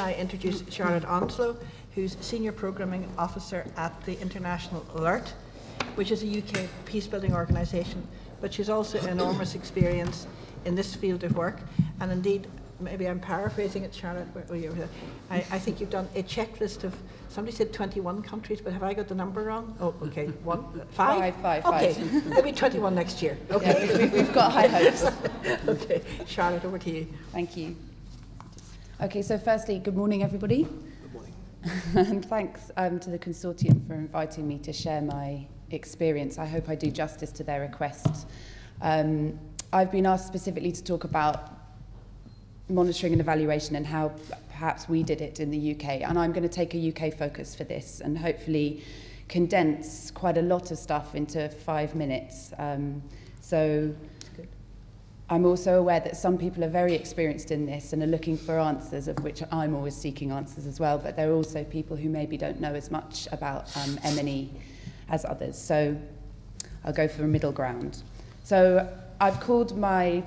I introduce Charlotte Onslow, who's Senior Programming Officer at the International Alert, which is a UK peacebuilding organisation, but she's also enormous experience in this field of work. And indeed, maybe I'm paraphrasing it, Charlotte, I think you've done a checklist of, somebody said 21 countries, but have I got the number wrong? Oh, okay, five? Okay, maybe 21 next year. Okay, yeah, we've got high hopes. Okay, Charlotte, over to you. Thank you. Okay, so firstly, good morning, everybody. Good morning. And thanks to the consortium for inviting me to share my experience. I hope I do justice to their request. I've been asked specifically to talk about monitoring and evaluation and how perhaps we did it in the UK. And I'm going to take a UK focus for this and hopefully condense quite a lot of stuff into 5 minutes. So I'm also aware that some people are very experienced in this and are looking for answers, of which I'm always seeking answers as well. But there are also people who maybe don't know as much about M&E as others. So I'll go for a middle ground. So I've called my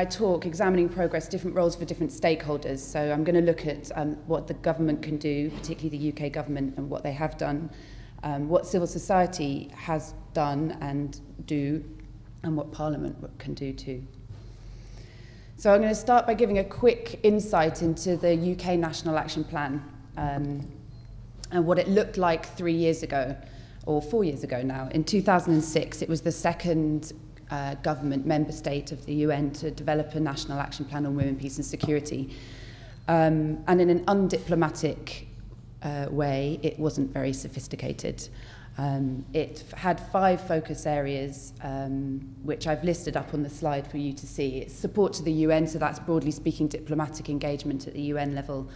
talk Examining Progress, Different Roles for Different Stakeholders. So I'm going to look at what the government can do, particularly the UK government, and what they have done, what civil society has done and do, and what Parliament can do too. So I'm going to start by giving a quick insight into the UK National Action Plan and what it looked like 3 years ago, or 4 years ago now. In 2006, it was the second government member state of the UN to develop a national action plan on women, peace and security. And in an undiplomatic way, it wasn't very sophisticated. It had 5 focus areas, which I've listed up on the slide for you to see. It's support to the UN, so that's broadly speaking diplomatic engagement at the UN level,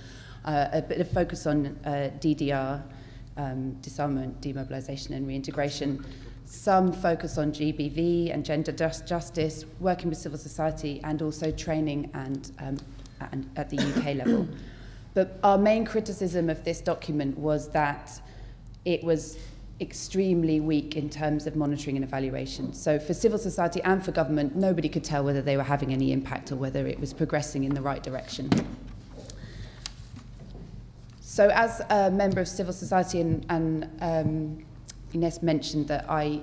a bit of focus on DDR, disarmament, demobilisation and reintegration, some focus on GBV and gender justice, working with civil society, and also training and at the UK level. But our main criticism of this document was that it was extremely weak in terms of monitoring and evaluation. So for civil society and for government, nobody could tell whether they were having any impact or whether it was progressing in the right direction. So as a member of civil society, and Ines mentioned that I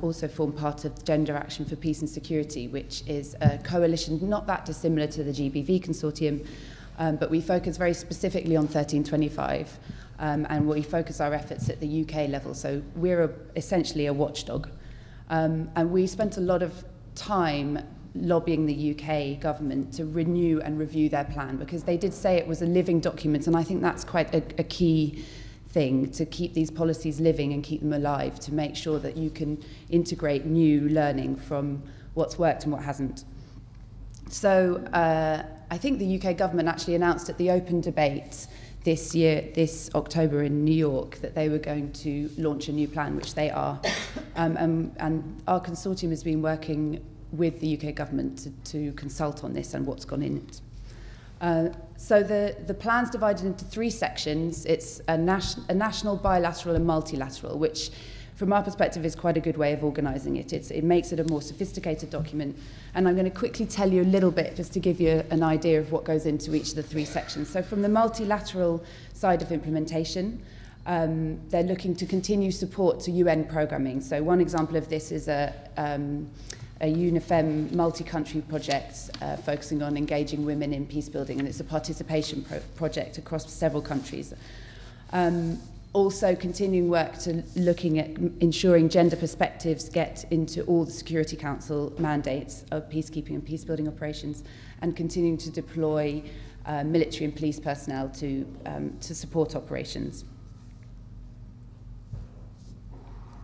also form part of Gender Action for Peace and Security, which is a coalition not that dissimilar to the GBV consortium, but we focus very specifically on 1325, and we focus our efforts at the UK level. So we're essentially a watchdog. And we spent a lot of time lobbying the UK government to renew and review their plan, because they did say it was a living document, and I think that's quite a key thing, to keep these policies living and keep them alive, to make sure that you can integrate new learning from what's worked and what hasn't. So I think the UK government actually announced at the open debate this October in New York that they were going to launch a new plan, which they are. And our consortium has been working with the UK government to consult on this and what's gone in it. So the plan's divided into 3 sections. It's a national, bilateral and multilateral, which from our perspective is quite a good way of organising it. It makes it a more sophisticated document. And I'm going to quickly tell you a little bit just to give you an idea of what goes into each of the 3 sections. So from the multilateral side of implementation, they're looking to continue support to UN programming. So one example of this is a UNIFEM multi-country project focusing on engaging women in peacebuilding, and it's a participation project across several countries. Also continuing work to looking at ensuring gender perspectives get into all the Security Council mandates of peacekeeping and peacebuilding operations, and continuing to deploy military and police personnel to support operations.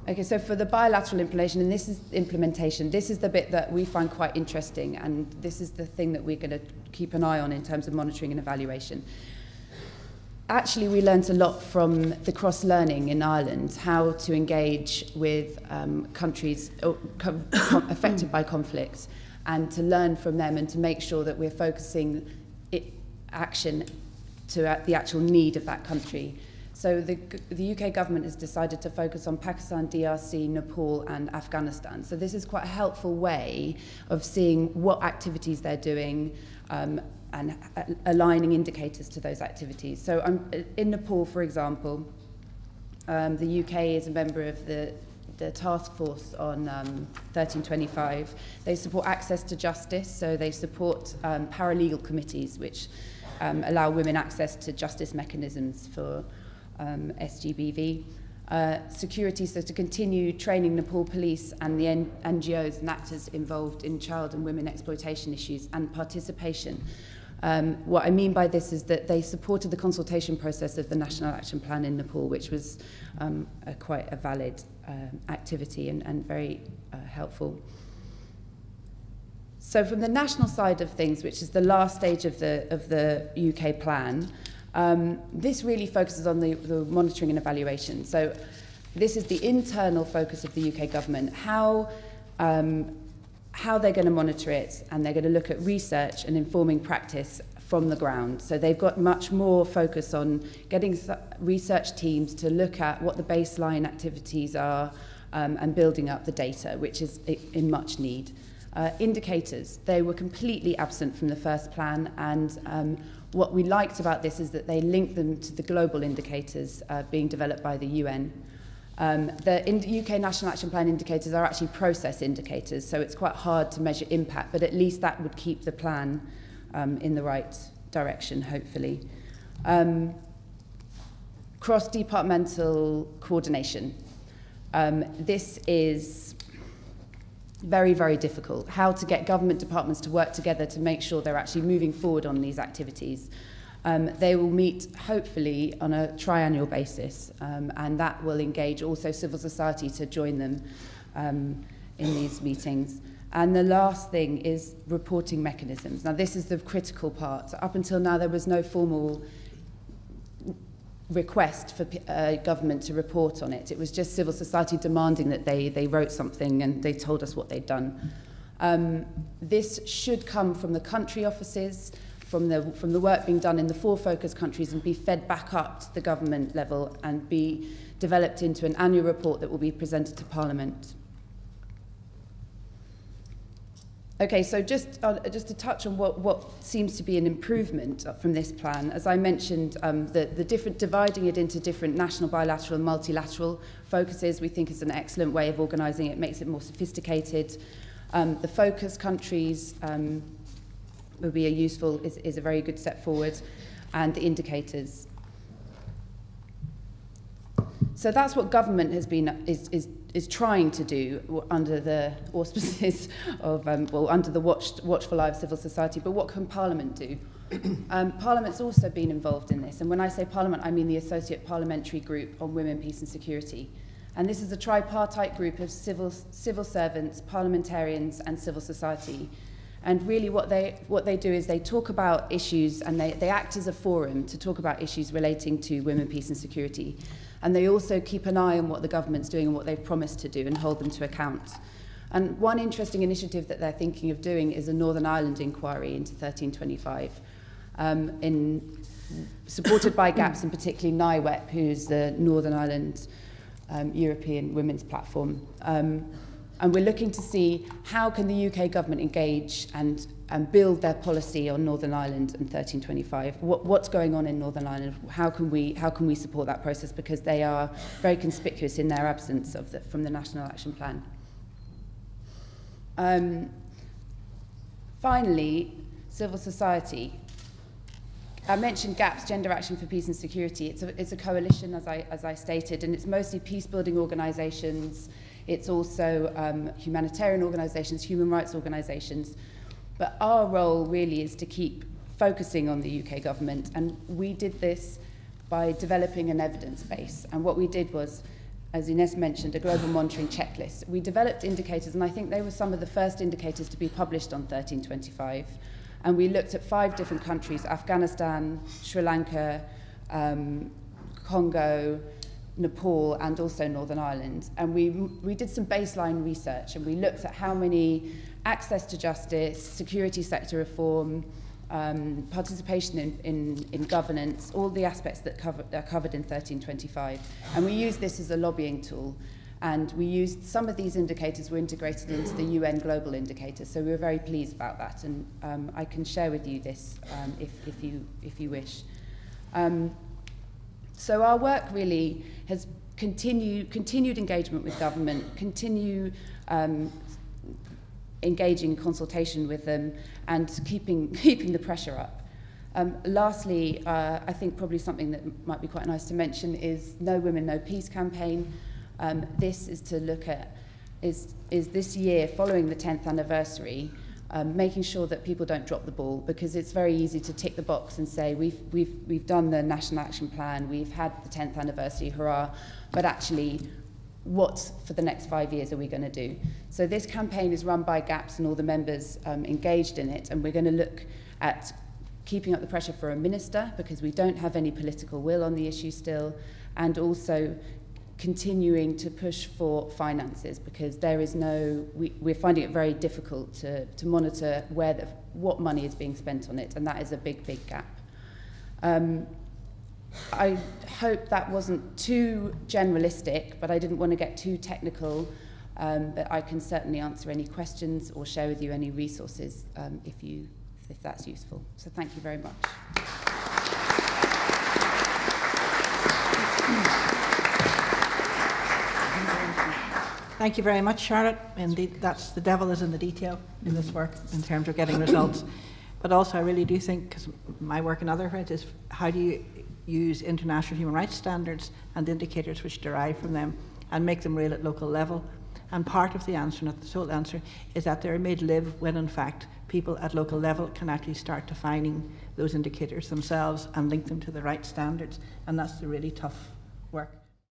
Okay, so for the bilateral implementation, this is the bit that we find quite interesting, and this is the thing that we're going to keep an eye on in terms of monitoring and evaluation. Actually, we learned a lot from the cross-learning in Ireland, how to engage with countries affected by conflict, and to learn from them and to make sure that we're focusing action to the actual need of that country. So the UK government has decided to focus on Pakistan, DRC, Nepal and Afghanistan. So this is quite a helpful way of seeing what activities they're doing and aligning indicators to those activities. So in Nepal, for example, the UK is a member of the task force on 1325. They support access to justice, so they support paralegal committees which allow women access to justice mechanisms for SGBV. Security, so to continue training Nepal police and the NGOs and actors involved in child and women exploitation issues, and participation. What I mean by this is that they supported the consultation process of the National Action Plan in Nepal, which was quite a valid activity and very helpful. So from the national side of things, which is the last stage of the UK plan, this really focuses on the monitoring and evaluation. So this is the internal focus of the UK government, how they're going to monitor it, and they're going to look at research and informing practice from the ground. So they've got much more focus on getting research teams to look at what the baseline activities are and building up the data, which is in much need. Indicators, they were completely absent from the first plan, and what we liked about this is that they linked them to the global indicators being developed by the UN. The UK National Action Plan indicators are actually process indicators, so it's quite hard to measure impact, but at least that would keep the plan in the right direction, hopefully. Cross-departmental coordination. This is very, very difficult. How to get government departments to work together to make sure they're actually moving forward on these activities. They will meet, hopefully, on a triannual basis, and that will engage also civil society to join them in these meetings. And the last thing is reporting mechanisms. Now, this is the critical part. So up until now, there was no formal request for government to report on it. It was just civil society demanding that they wrote something and they told us what they'd done. This should come from the country offices, from the work being done in the 4 focus countries, and be fed back up to the government level and be developed into an annual report that will be presented to Parliament. Okay, so just to touch on what seems to be an improvement from this plan, as I mentioned, the different dividing it into different national, bilateral and multilateral focuses we think is an excellent way of organising it, makes it more sophisticated. The focus countries will be is a very good step forward, and the indicators. So that's what government has been is trying to do under the auspices of under the watchful eye of civil society. But what can Parliament do? Parliament's also been involved in this, and when I say Parliament, I mean the Associate Parliamentary Group on Women, Peace and Security. And this is a tripartite group of civil servants, parliamentarians, and civil society. And really what they do is they talk about issues, and they act as a forum to talk about issues relating to women, peace and security. And they also keep an eye on what the government's doing and what they've promised to do and hold them to account. And one interesting initiative that they're thinking of doing is a Northern Ireland inquiry into 1325, supported by GAPS and particularly NIWEP, who's the Northern Ireland European Women's Platform. And we're looking to see how can the UK government engage and build their policy on Northern Ireland and 1325. What's going on in Northern Ireland? How can we support that process, because they are very conspicuous in their absence from the National Action Plan. Finally, civil society. I mentioned GAPS, Gender Action for Peace and Security. It's a coalition, as I stated, and it's mostly peace-building organisations. It's also humanitarian organisations, human rights organisations. But our role really is to keep focusing on the UK government, and we did this by developing an evidence base. And what we did was, as Ines mentioned, a global monitoring checklist. We developed indicators, and I think they were some of the first indicators to be published on 1325. And we looked at 5 different countries: Afghanistan, Sri Lanka, Congo, Nepal, and also Northern Ireland. And we did some baseline research, and we looked at how many access to justice, security sector reform, participation in governance, all the aspects that are covered in 1325. And we use this as a lobbying tool. And we used some of these indicators were integrated into the UN global indicators, so we were very pleased about that. And I can share with you this if you wish. So our work really has continued engagement with government, engaging in consultation with them, and keeping the pressure up. Lastly, I think probably something that might be quite nice to mention is No Women, No Peace campaign. This is to look at, is this year, following the 10th anniversary, making sure that people don't drop the ball, because it's very easy to tick the box and say, we've done the National Action Plan, we've had the 10th anniversary, hurrah, but actually, what for the next 5 years are we going to do? So this campaign is run by GAPS and all the members engaged in it, and we're going to look at keeping up the pressure for a minister, because we don't have any political will on the issue still, and also continuing to push for finances, because there is we're finding it very difficult to monitor what money is being spent on it, and that is a big gap. I hope that wasn't too generalistic, but I didn't want to get too technical, but I can certainly answer any questions or share with you any resources if that's useful. So thank you very much. Thank you very much, Charlotte. Indeed, that's the devil is in the detail in this work in terms of getting results. But also, I really do think, because my work in other areas is how do you use international human rights standards and indicators which derive from them and make them real at local level. And part of the answer, not the sole answer, is that they're made live when, in fact, people at local level can actually start defining those indicators themselves and link them to the right standards. And that's the really tough work.